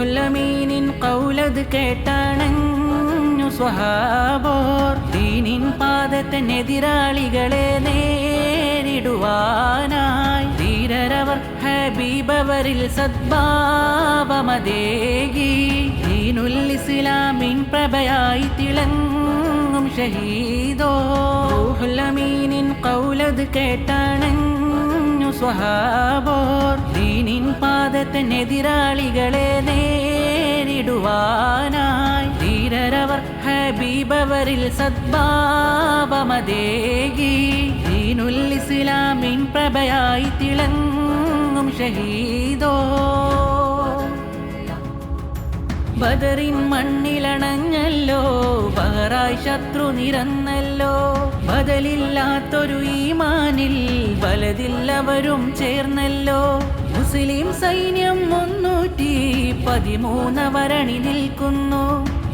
റൂഹുൽ അമീനിൻ ഖൗലത് കേട്ടണഞ്ഞു സ്വഹാബോർ ദീനിൻ പാദത്തിനെതിരാളികളെ നേരിടുവാനായി ധീരരവർ ഹബീബവരിൽ സദ്ഭാവമതേകി ദീനുൽ ഇസ്ലാമിൻ പ്രഭയായി തിളങ്ങും ഷഹീദോ റൂഹുൽ അമീനിൻ ഖൗലത് കേട്ടണഞ്ഞു സ്വഹാബോർ ദീനിൻ പാദത്തിനെതിരാളികളെ നേരിടുവാനായി ധീരരവർ ഹബീബവരിൽ സദ്ഭാവമതേകി ദീനുൽ ഇസ്ലാമിൻ പ്രഭയായി തിളങ്ങും ഷഹീദോ ബദറിൻ മണ്ണിലണഞ്ഞല്ലോ ബഹറായി ശത്രു നിരന്നല്ലോ ബദലില്ലാത്തൊരു ഈമാനിൽ ബലതില്ലവരും ചേർന്നല്ലോ മുസ്ലിം സൈന്യം 313 വരണി നിൽക്കുന്നു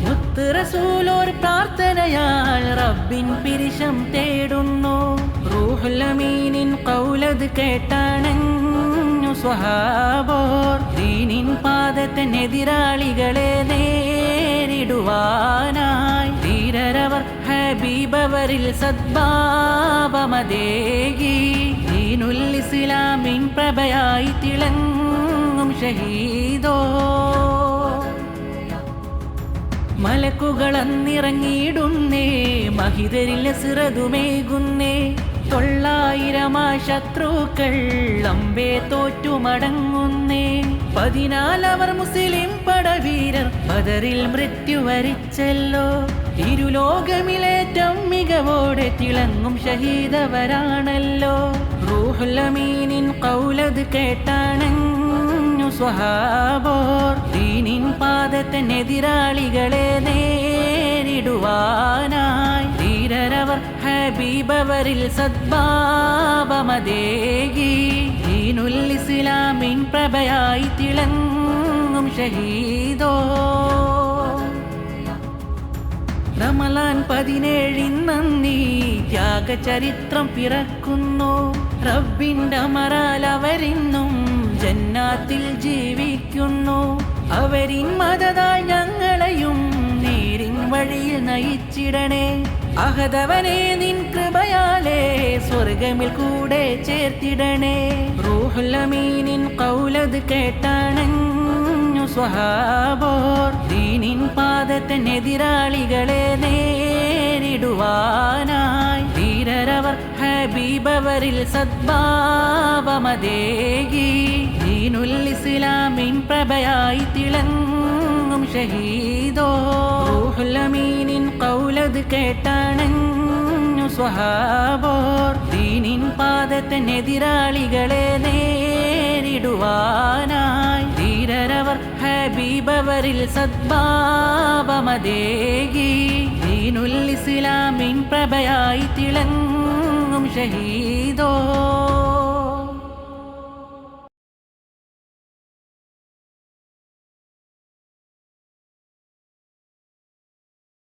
മുത്ത് റസൂലോർ പ്രാർത്ഥനയാൽ റബ്ബിൻ പിരിശം തേടുന്നു റൂഹുൽ അമീനിൻ ഖൗലത് കേട്ടണഞ്ഞു സ്വഹാബോർ ദീനിൻ പാദത്തിനെതിരാളികളെ നേരിടുവാനായി ധീരരവർ ഹബീബവരിൽ സദ്ഭാവമതേകി ദീനുൽ ഇസ്ലാമിൻ പ്രഭയായി തിളങ്ങും ഷഹീദോ മലക്കുകളന്നിറങ്ങിയിടുന്നേ മഹിതരിൽ സിറതുമേകുന്നേ 900 ശത്രുക്കൾ അമ്പേ തോറ്റുമടങ്ങുന്നേ 14 അവർ മുസ്ലിം പടവീരർ ബദറിൽ മൃത്യു വരിച്ചല്ലോ ഇരുലോകമിലേറ്റം മികവോടെ തിളങ്ങും ഷഹീദവരാണല്ലോ റൂഹുൽ അമീനിൻ ഖൗലത് കേട്ടണഞ്ഞു സ്വഹാബോർ ദീനിൻ പാദത്തിനെതിരാളികളെ നേരിടുവാനായി ധീരരവർ ഹബീബവരിൽ സദ്ഭാവമതേകി ദീനുൽ ഇസ്ലാമിൻ പ്രഭയായി തിളങ്ങും ഷഹീദോ റമളാൻ 17 നന്ദി ത്യാഗചരിത്രം പിറക്കുന്നു റബ്ബിന്റെ അമറാൽ അവരിന്നും ജന്നാത്തിൽ ജീവിക്കുന്നു അവരിൻ മദതാൽ ഞങ്ങളെയും നേരിൻ വഴിയിൽ നയിച്ചിടണേ അഹദവനെ നിൻ കൃപയാലേ സ്വർഗമിൽ കൂടെ ചേർത്തിടണേ റൂഹുൽ അമീനിൻ ഖൗലത് കേട്ടണഞ്ഞു സ്വഹാബോർ ദീനിൻ പാദത്തിനെതിരാളികളെ നേരിടുവാനായി ധീരരവർ ഹബീബവരിൽ സദ്ഭാവമതേകി ദീനുൽ ഇസ്ലാമിൻ പ്രഭയായി തിളങ്ങും ഷഹീദോ റൂഹുൽ അമീനിൻ ഖൗലത് കേട്ടണഞ്ഞു സ്വഹാബോർ ദീനിൻ പാദത്തിനെതിരാളികളെ നേരിടുവാനായി ധീരരവർ ഹബീബവരിൽ സദ്ഭാവമതേകി ദീനുൽ ഇസ്ലാമിൻ പ്രഭയായി തിളങ്ങും ഷഹീദോ